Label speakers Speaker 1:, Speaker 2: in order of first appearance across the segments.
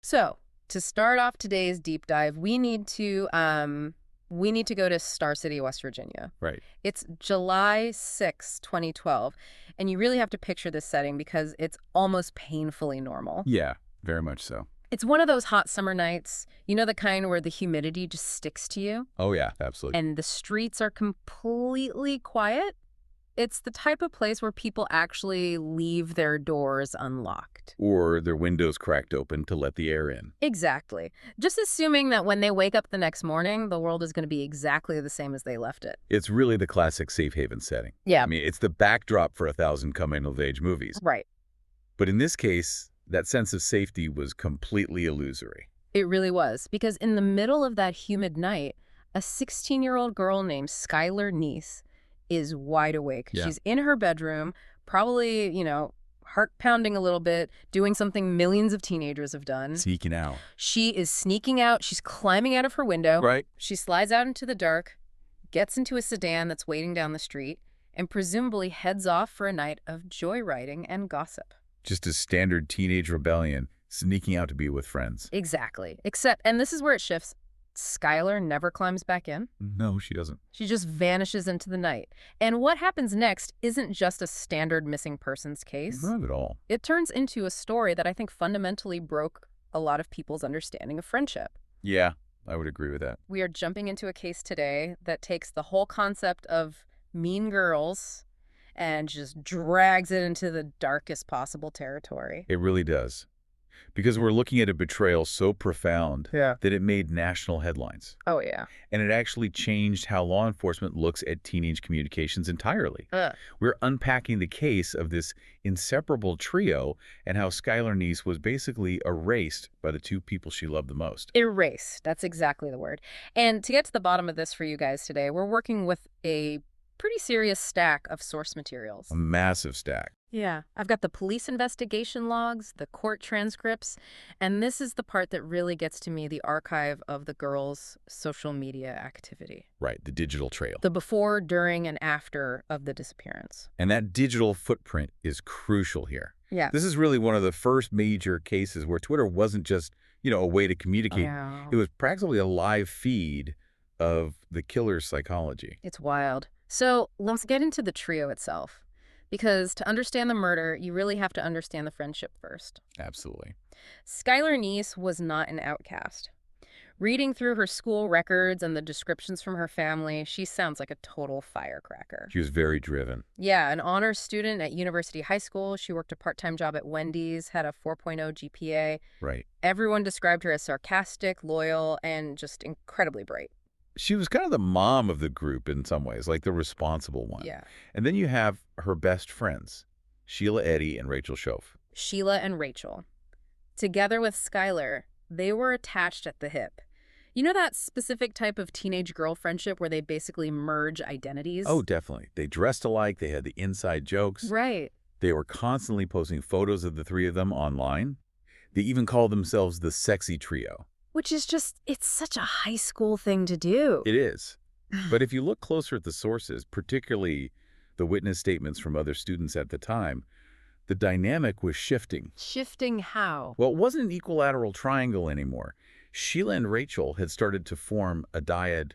Speaker 1: So, to start off today's deep dive, we need to go to Star City, West Virginia.
Speaker 2: Right.
Speaker 1: It's July 6, 2012, and you really have to picture this setting because it's almost painfully normal.
Speaker 2: Yeah, very much so.
Speaker 1: It's one of those hot summer nights, you know, the kind where the humidity just sticks to you,
Speaker 2: Oh, yeah, absolutely.
Speaker 1: and the streets are completely quiet. It's the type of place where people actually leave their doors unlocked.
Speaker 2: Or their windows cracked open to let the air in.
Speaker 1: Exactly. Just assuming that when they wake up the next morning, the world is going to be exactly the same as they left it.
Speaker 2: It's really the classic safe haven setting.
Speaker 1: Yeah.
Speaker 2: I mean, it's the backdrop for 1,000 coming-of-age movies.
Speaker 1: Right.
Speaker 2: But in this case, that sense of safety was completely illusory.
Speaker 1: It really was, because in the middle of that humid night, a 16-year-old girl named Skylar Neese is wide awake.
Speaker 2: Yeah.
Speaker 1: She's in her bedroom, probably, heart pounding a little bit, doing something millions of teenagers have done.
Speaker 2: Sneaking out.
Speaker 1: She is sneaking out. She's climbing out of her window.
Speaker 2: Right.
Speaker 1: She slides out into the dark, gets into a sedan that's waiting down the street, and presumably heads off for a night of joyriding and gossip.
Speaker 2: Just a standard teenage rebellion, sneaking out to be with friends.
Speaker 1: Exactly. Except, and this is where it shifts, Skylar never climbs back in.
Speaker 2: No, she doesn't.
Speaker 1: She just vanishes into the night. And what happens next isn't just a standard missing persons case.
Speaker 2: Not at all.
Speaker 1: It turns into a story that I think fundamentally broke a lot of people's understanding of friendship.
Speaker 2: Yeah, I would agree with that.
Speaker 1: We are jumping into a case today that takes the whole concept of mean girls and just drags it into the darkest possible territory.
Speaker 2: It really does. Because we're looking at a betrayal so profound that it made national headlines.
Speaker 1: Oh, yeah.
Speaker 2: And it actually changed how law enforcement looks at teenage communications entirely. We're unpacking the case of this inseparable trio and how Skylar Neese was basically erased by the two people she loved the most.
Speaker 1: Erased. That's exactly the word. And to get to the bottom of this for you guys today, we're working with a pretty serious stack of source materials.
Speaker 2: A massive stack.
Speaker 1: Yeah. I've got the police investigation logs, the court transcripts, and this is the part that really gets to me, the archive of the girls' social media activity.
Speaker 2: Right, the digital trail.
Speaker 1: The before, during, and after of the disappearance.
Speaker 2: And that digital footprint is crucial here.
Speaker 1: Yeah.
Speaker 2: This is really one of the first major cases where Twitter wasn't just, a way to communicate.
Speaker 1: Yeah.
Speaker 2: It was practically a live feed of the killer's psychology.
Speaker 1: It's wild. So let's get into the trio itself. Because to understand the murder, you really have to understand the friendship first.
Speaker 2: Absolutely.
Speaker 1: Skylar Neese was not an outcast. Reading through her school records and the descriptions from her family, she sounds like a total firecracker.
Speaker 2: She was very driven.
Speaker 1: Yeah, an honors student at University High School. She worked a part-time job at Wendy's, had a 4.0 GPA.
Speaker 2: Right.
Speaker 1: Everyone described her as sarcastic, loyal, and just incredibly bright.
Speaker 2: She was kind of the mom of the group in some ways, like the responsible one.
Speaker 1: Yeah.
Speaker 2: And then you have her best friends, Sheila, Eddy, and Rachel Shoaf.
Speaker 1: Sheila and Rachel. Together with Skylar, they were attached at the hip. You know that specific type of teenage girl friendship where they basically merge identities?
Speaker 2: Oh, definitely. They dressed alike. They had the inside jokes.
Speaker 1: Right.
Speaker 2: They were constantly posting photos of the three of them online. They even called themselves the Sexy Trio.
Speaker 1: Which is just, it's such a high school thing to do.
Speaker 2: It is. But if you look closer at the sources, particularly the witness statements from other students at the time, the dynamic was shifting.
Speaker 1: Shifting how?
Speaker 2: Well, it wasn't an equilateral triangle anymore. Sheila and Rachel had started to form a dyad,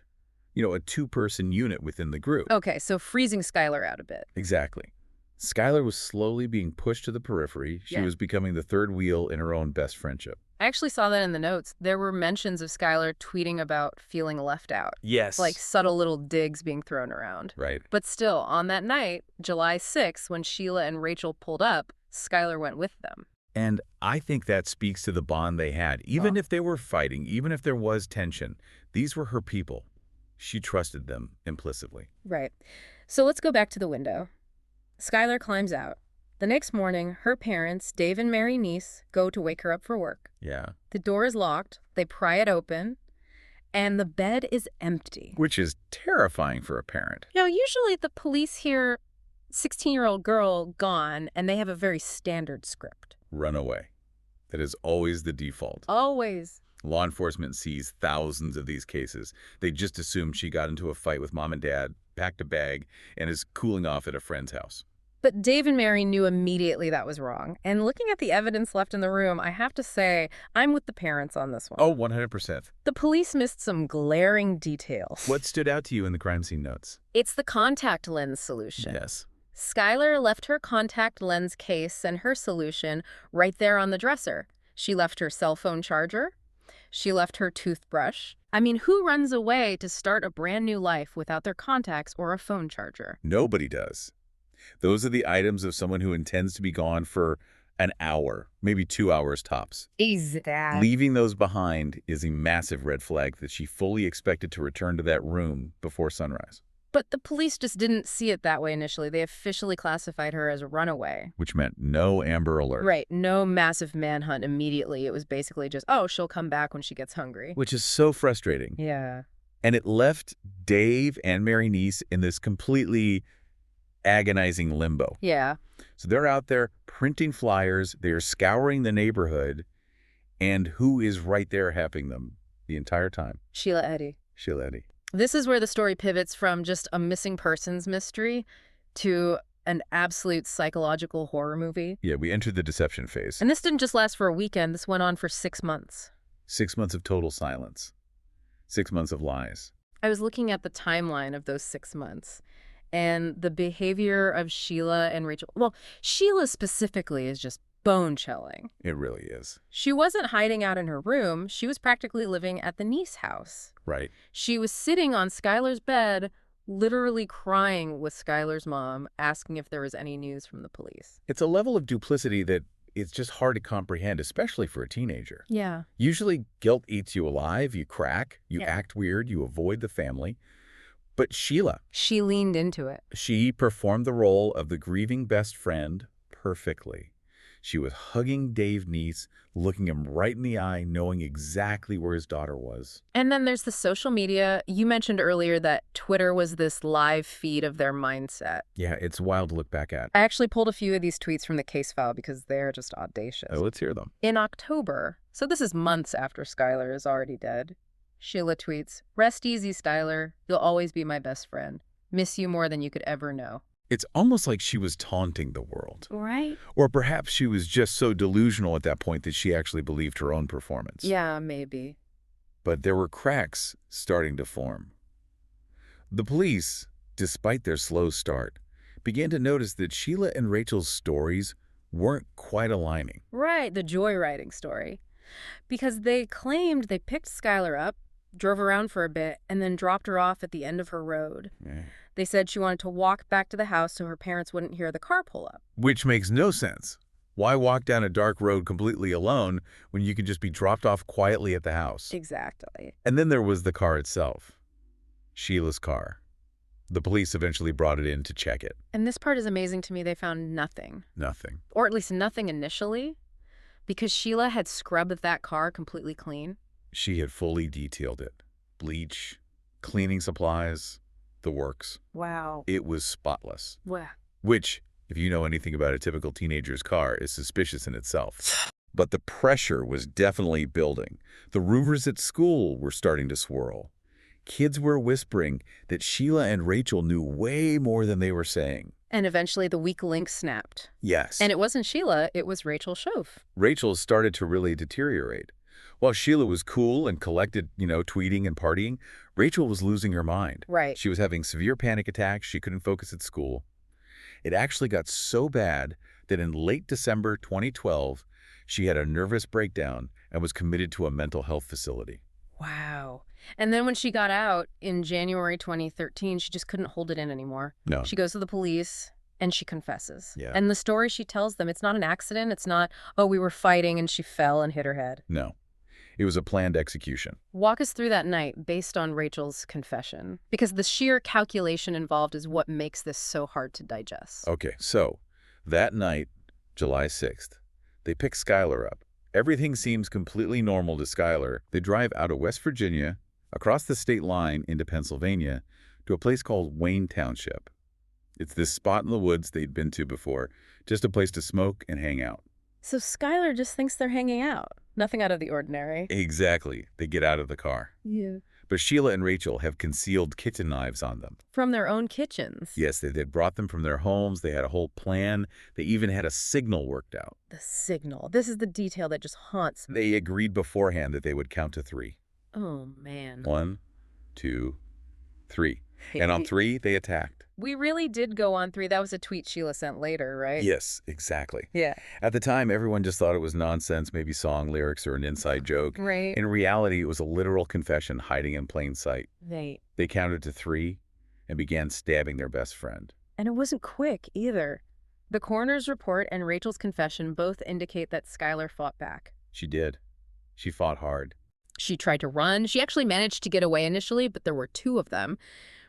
Speaker 2: a two-person unit within the group.
Speaker 1: Okay, so freezing Skylar out a bit.
Speaker 2: Exactly. Skylar was slowly being pushed to the periphery. She was becoming the third wheel in her own best friendship.
Speaker 1: I actually saw that in the notes. There were mentions of Skylar tweeting about feeling left out.
Speaker 2: Yes.
Speaker 1: Like subtle little digs being thrown around.
Speaker 2: Right.
Speaker 1: But still, on that night, July 6th, when Sheila and Rachel pulled up, Skylar went with them.
Speaker 2: And I think that speaks to the bond they had. Even if they were fighting, even if there was tension, these were her people. She trusted them implicitly.
Speaker 1: Right. So let's go back to the window. Skylar climbs out. The next morning, her parents, Dave and Mary Neese, go to wake her up for work.
Speaker 2: Yeah.
Speaker 1: The door is locked. They pry it open, and the bed is empty.
Speaker 2: Which is terrifying for a parent.
Speaker 1: Usually the police hear 16-year-old girl gone, and they have a very standard script.
Speaker 2: Runaway. That is always the default.
Speaker 1: Always.
Speaker 2: Law enforcement sees thousands of these cases. They just assume she got into a fight with mom and dad, packed a bag, and is cooling off at a friend's house.
Speaker 1: But Dave and Mary knew immediately that was wrong. And looking at the evidence left in the room, I have to say, I'm with the parents on this one.
Speaker 2: Oh, 100%.
Speaker 1: The police missed some glaring details.
Speaker 2: What stood out to you in the crime scene notes?
Speaker 1: It's the contact lens solution.
Speaker 2: Yes.
Speaker 1: Skylar left her contact lens case and her solution right there on the dresser. She left her cell phone charger. She left her toothbrush. I mean, who runs away to start a brand new life without their contacts or a phone charger?
Speaker 2: Nobody does. Those are the items of someone who intends to be gone for an hour, maybe 2 hours tops.
Speaker 1: Exactly.
Speaker 2: Leaving those behind is a massive red flag that she fully expected to return to that room before sunrise.
Speaker 1: But the police just didn't see it that way initially. They officially classified her as a runaway.
Speaker 2: Which meant no Amber Alert.
Speaker 1: Right. No massive manhunt immediately. It was basically just, oh, she'll come back when she gets hungry.
Speaker 2: Which is so frustrating.
Speaker 1: Yeah.
Speaker 2: And it left Dave and Mary Neese in this completely agonizing limbo.
Speaker 1: Yeah.
Speaker 2: So they're out there printing flyers. They're scouring the neighborhood. And who is right there helping them the entire time?
Speaker 1: Sheila Eddy.
Speaker 2: Sheila Eddy.
Speaker 1: This is where the story pivots from just a missing persons mystery to an absolute psychological horror movie.
Speaker 2: Yeah, we entered the deception phase.
Speaker 1: And this didn't just last for a weekend. This went on for 6 months.
Speaker 2: 6 months of total silence. 6 months of lies.
Speaker 1: I was looking at the timeline of those 6 months. And the behavior of Sheila and Rachel, well, Sheila specifically is just bone-chilling.
Speaker 2: It really is.
Speaker 1: She wasn't hiding out in her room. She was practically living at the Neese house.
Speaker 2: Right.
Speaker 1: She was sitting on Skylar's bed, literally crying with Skylar's mom, asking if there was any news from the police.
Speaker 2: It's a level of duplicity that it's just hard to comprehend, especially for a teenager.
Speaker 1: Yeah.
Speaker 2: Usually guilt eats you alive, you crack, you
Speaker 1: Yeah.
Speaker 2: act weird, you avoid the family. But Sheila,
Speaker 1: She leaned into it.
Speaker 2: she performed the role of the grieving best friend perfectly. She was hugging Dave Neese, looking him right in the eye, knowing exactly where his daughter was.
Speaker 1: And then there's the social media. You mentioned earlier that Twitter was this live feed of their mindset.
Speaker 2: Yeah, it's wild to look back at.
Speaker 1: I actually pulled a few of these tweets from the case file because they're just audacious.
Speaker 2: Oh, let's hear them.
Speaker 1: In October, so this is months after Skylar is already dead, Sheila tweets, "Rest easy, Skylar. You'll always be my best friend. Miss you more than you could ever know."
Speaker 2: It's almost like she was taunting the world.
Speaker 1: Right?
Speaker 2: Or perhaps she was just so delusional at that point that she actually believed her own performance.
Speaker 1: Yeah, maybe.
Speaker 2: But there were cracks starting to form. The police, despite their slow start, began to notice that Sheila and Rachel's stories weren't quite aligning.
Speaker 1: Right, the joyriding story. Because they claimed they picked Skylar up, drove around for a bit, and then dropped her off at the end of her road. They said she wanted to walk back to the house so her parents wouldn't hear the car pull up.
Speaker 2: Which makes no sense. Why walk down a dark road completely alone when you can just be dropped off quietly at the house?
Speaker 1: Exactly.
Speaker 2: And then there was the car itself. Sheila's car. The police eventually brought it in to check it.
Speaker 1: And this part is amazing to me. They found nothing.
Speaker 2: Nothing.
Speaker 1: Or at least nothing initially. Because Sheila had scrubbed that car completely clean.
Speaker 2: She had fully detailed it. Bleach, cleaning supplies, the works.
Speaker 1: Wow.
Speaker 2: It was spotless.
Speaker 1: Wow.
Speaker 2: Which, if you know anything about a typical teenager's car, is suspicious in itself. But the pressure was definitely building. The rumors at school were starting to swirl. Kids were whispering that Sheila and Rachel knew way more than they were saying.
Speaker 1: And eventually the weak link snapped.
Speaker 2: Yes.
Speaker 1: And it wasn't Sheila, it was Rachel Shoaf.
Speaker 2: Rachel started to really deteriorate. While Sheila was cool and collected, tweeting and partying, Rachel was losing her mind.
Speaker 1: Right.
Speaker 2: She was having severe panic attacks. She couldn't focus at school. It actually got so bad that in late December 2012, she had a nervous breakdown and was committed to a mental health facility.
Speaker 1: Wow. And then when she got out in January 2013, she just couldn't hold it in anymore.
Speaker 2: No.
Speaker 1: She goes to the police and she confesses.
Speaker 2: Yeah.
Speaker 1: And the story she tells them, it's not an accident. It's not, oh, we were fighting and she fell and hit her head.
Speaker 2: No. It was a planned execution.
Speaker 1: Walk us through that night based on Rachel's confession, because the sheer calculation involved is what makes this so hard to digest.
Speaker 2: Okay, so that night, July 6th, they pick Skylar up. Everything seems completely normal to Skylar. They drive out of West Virginia, across the state line into Pennsylvania, to a place called Wayne Township. It's this spot in the woods they'd been to before, just a place to smoke and hang out.
Speaker 1: So Skylar just thinks they're hanging out. Nothing out of the ordinary.
Speaker 2: Exactly. They get out of the car.
Speaker 1: Yeah.
Speaker 2: But Sheila and Rachel have concealed kitchen knives on them.
Speaker 1: From their own kitchens.
Speaker 2: Yes, they'd brought them from their homes. They had a whole plan. They even had a signal worked out.
Speaker 1: The signal. This is the detail that just haunts me.
Speaker 2: They agreed beforehand that they would count to 3.
Speaker 1: Oh, man.
Speaker 2: 1, 2, 3. And on 3, they attacked.
Speaker 1: We really did go on 3. That was a tweet Sheila sent later, right?
Speaker 2: Yes, exactly.
Speaker 1: Yeah.
Speaker 2: At the time, everyone just thought it was nonsense, maybe song lyrics or an inside joke.
Speaker 1: Right.
Speaker 2: In reality, it was a literal confession hiding in plain sight.
Speaker 1: They
Speaker 2: counted to 3 and began stabbing their best friend.
Speaker 1: And it wasn't quick, either. The coroner's report and Rachel's confession both indicate that Skylar fought back.
Speaker 2: She did. She fought hard.
Speaker 1: She tried to run. She actually managed to get away initially, but there were 2 of them.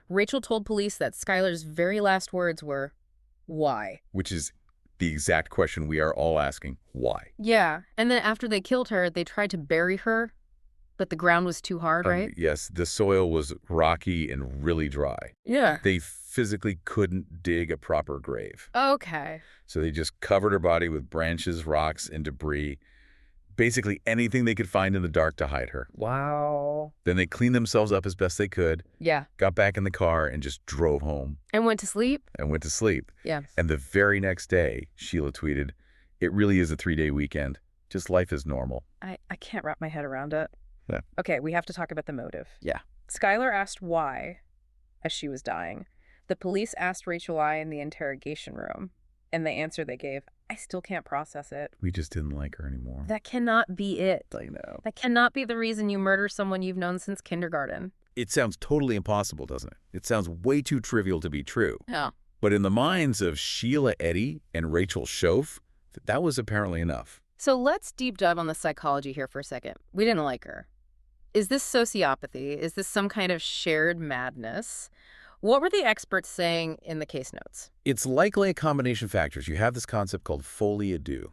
Speaker 1: Rachel told police that Skylar's very last words were, "Why?"
Speaker 2: Which is the exact question we are all asking. Why?
Speaker 1: Yeah. And then after they killed her, they tried to bury her, but the ground was too hard, right?
Speaker 2: Yes, the soil was rocky and really dry.
Speaker 1: Yeah.
Speaker 2: They physically couldn't dig a proper grave.
Speaker 1: Okay.
Speaker 2: So they just covered her body with branches, rocks, and debris. Basically anything they could find in the dark to hide her.
Speaker 1: Wow.
Speaker 2: Then they cleaned themselves up as best they could,
Speaker 1: Yeah.
Speaker 2: got back in the car, and just drove home.
Speaker 1: And went to sleep?
Speaker 2: And went to sleep.
Speaker 1: Yeah.
Speaker 2: And the very next day, Sheila tweeted, "It really is a 3-day weekend. Just life is normal."
Speaker 1: I can't wrap my head around it.
Speaker 2: Yeah.
Speaker 1: Okay, we have to talk about the motive.
Speaker 2: Yeah.
Speaker 1: Skylar asked why as she was dying. The police asked Rachel why in the interrogation room. And the answer they gave, I still can't process it.
Speaker 2: We just didn't like her anymore.
Speaker 1: That cannot be it.
Speaker 2: I know.
Speaker 1: That cannot be the reason you murder someone you've known since kindergarten.
Speaker 2: It sounds totally impossible, doesn't it? It sounds way too trivial to be true.
Speaker 1: Yeah.
Speaker 2: But in the minds of Sheila Eddy and Rachel Shoaf, that was apparently enough.
Speaker 1: So let's deep dive on the psychology here for a second. We didn't like her. Is this sociopathy? Is this some kind of shared madness? What were the experts saying in the case notes?
Speaker 2: It's likely a combination of factors. You have this concept called folie à deux.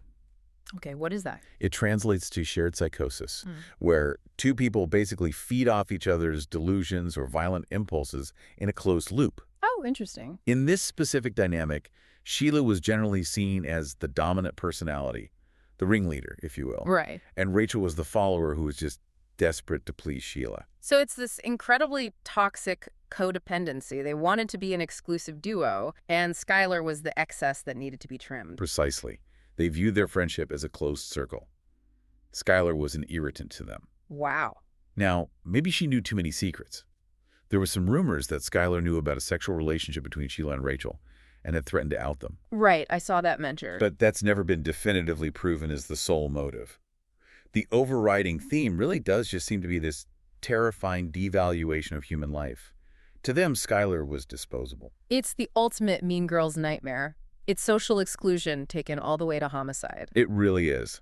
Speaker 1: Okay, what is that?
Speaker 2: It translates to shared psychosis, where 2 people basically feed off each other's delusions or violent impulses in a closed loop.
Speaker 1: Oh, interesting.
Speaker 2: In this specific dynamic, Sheila was generally seen as the dominant personality, the ringleader, if you will.
Speaker 1: Right.
Speaker 2: And Rachel was the follower who was just desperate to please Sheila.
Speaker 1: So it's this incredibly toxic codependency. They wanted to be an exclusive duo, and Skylar was the excess that needed to be trimmed.
Speaker 2: Precisely. They viewed their friendship as a closed circle. Skylar was an irritant to them.
Speaker 1: Wow.
Speaker 2: Now, maybe she knew too many secrets. There were some rumors that Skylar knew about a sexual relationship between Sheila and Rachel and had threatened to out them.
Speaker 1: Right, I saw that mentioned.
Speaker 2: But that's never been definitively proven as the sole motive. The overriding theme really does just seem to be this terrifying devaluation of human life. To them, Skylar was disposable.
Speaker 1: It's the ultimate mean girl's nightmare. It's social exclusion taken all the way to homicide.
Speaker 2: It really is.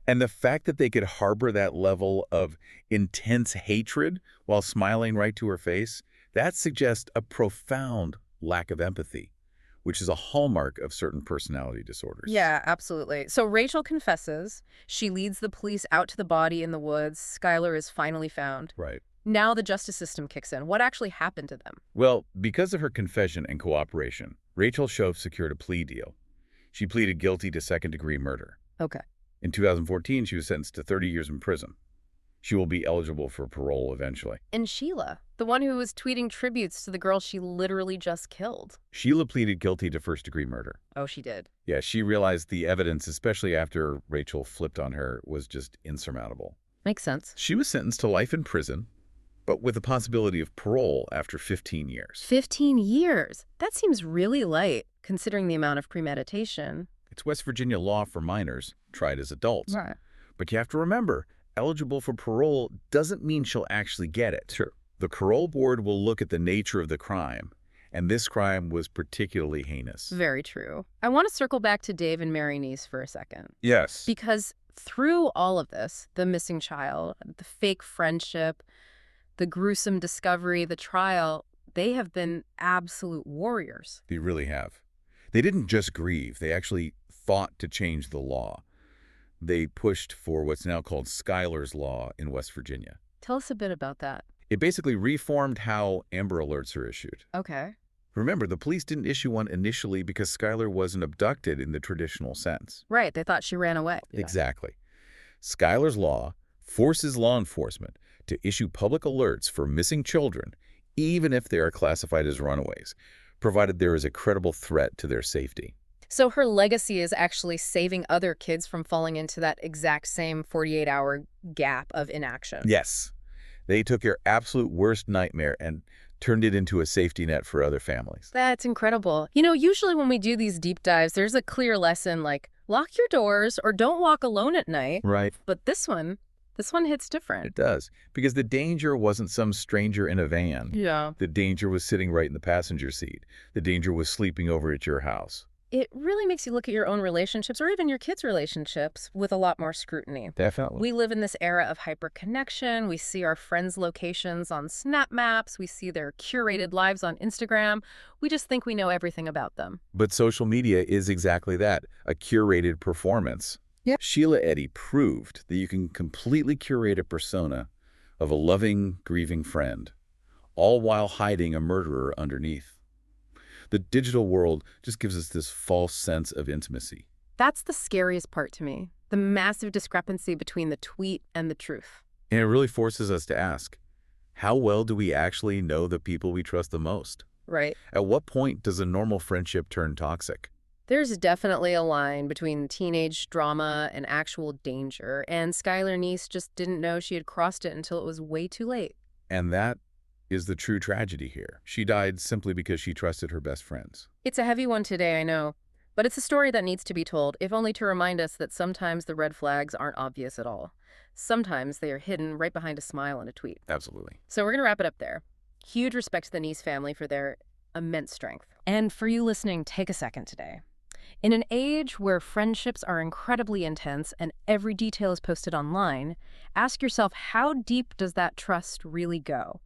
Speaker 2: And the fact that they could harbor that level of intense hatred while smiling right to her face, that suggests a profound lack of empathy, which is a hallmark of certain personality disorders.
Speaker 1: Yeah, absolutely. So Rachel confesses. She leads the police out to the body in the woods. Skylar is finally found.
Speaker 2: Right.
Speaker 1: Now the justice system kicks in. What actually happened to them?
Speaker 2: Well, because of her confession and cooperation, Rachel Shoaf secured a plea deal. She pleaded guilty to second-degree murder.
Speaker 1: Okay.
Speaker 2: In 2014, she was sentenced to 30 years in prison. She will be eligible for parole eventually.
Speaker 1: And Sheila, the one who was tweeting tributes to the girl she literally just killed.
Speaker 2: Sheila pleaded guilty to first-degree murder.
Speaker 1: Oh, she did.
Speaker 2: Yeah, she realized the evidence, especially after Rachel flipped on her, was just insurmountable.
Speaker 1: Makes sense.
Speaker 2: She was sentenced to life in prison, but with the possibility of parole after 15 years.
Speaker 1: 15 years? That seems really light, considering the amount of premeditation.
Speaker 2: It's West Virginia law for minors, tried as adults.
Speaker 1: Right.
Speaker 2: But you have to remember, eligible for parole doesn't mean she'll actually get it.
Speaker 3: Sure.
Speaker 2: The parole board will look at the nature of the crime, and this crime was particularly heinous.
Speaker 1: Very true. I want to circle back to Dave and Mary Neese for a second.
Speaker 2: Yes.
Speaker 1: Because through all of this, the missing child, the fake friendship, the gruesome discovery, the trial, they have been absolute warriors.
Speaker 2: They really have. They didn't just grieve. They actually fought to change the law. They pushed for what's now called Skylar's Law in West Virginia.
Speaker 1: Tell us a bit about that.
Speaker 2: It basically reformed how Amber Alerts are issued.
Speaker 1: Okay.
Speaker 2: Remember, the police didn't issue one initially because Skylar wasn't abducted in the traditional sense.
Speaker 1: Right. They thought she ran away.
Speaker 2: Exactly. Skylar's Law forces law enforcement to issue public alerts for missing children, even if they are classified as runaways, provided there is a credible threat to their safety.
Speaker 1: So her legacy is actually saving other kids from falling into that exact same 48-hour gap of inaction.
Speaker 2: Yes, they took your absolute worst nightmare and turned it into a safety net for other families.
Speaker 1: That's incredible. You know, usually when we do these deep dives, there's a clear lesson like, lock your doors or don't walk alone at night.
Speaker 2: Right.
Speaker 1: But this one hits different.
Speaker 2: It does, because the danger wasn't some stranger in a van.
Speaker 1: Yeah.
Speaker 2: The danger was sitting right in the passenger seat. The danger was sleeping over at your house.
Speaker 1: It really makes you look at your own relationships or even your kids' relationships with a lot more scrutiny.
Speaker 2: Definitely.
Speaker 1: We live in this era of hyperconnection. We see our friends' locations on Snap Maps. We see their curated lives on Instagram. We just think we know everything about them.
Speaker 2: But social media is exactly that, a curated performance.
Speaker 1: Yep.
Speaker 2: Sheila Eddy proved that you can completely curate a persona of a loving, grieving friend, all while hiding a murderer underneath. The digital world just gives us this false sense of intimacy.
Speaker 1: That's the scariest part to me, the massive discrepancy between the tweet and the truth.
Speaker 2: And it really forces us to ask, how well do we actually know the people we trust the most?
Speaker 1: Right.
Speaker 2: At what point does a normal friendship turn toxic?
Speaker 1: There's definitely a line between teenage drama and actual danger, and Skylar Neese just didn't know she had crossed it until it was way too late.
Speaker 2: And that is the true tragedy here. She died simply because she trusted her best friends.
Speaker 1: It's a heavy one today, I know, but it's a story that needs to be told, if only to remind us that sometimes the red flags aren't obvious at all. Sometimes they are hidden right behind a smile and a tweet.
Speaker 2: Absolutely.
Speaker 1: So we're going to wrap it up there. Huge respect to the Neese family for their immense strength. And for you listening, take a second today. In an age where friendships are incredibly intense and every detail is posted online, ask yourself, how deep does that trust really go?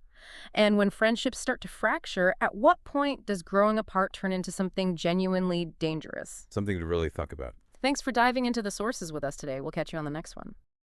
Speaker 1: And when friendships start to fracture, at what point does growing apart turn into something genuinely dangerous?
Speaker 2: Something to really think about.
Speaker 1: Thanks for diving into the sources with us today. We'll catch you on the next one.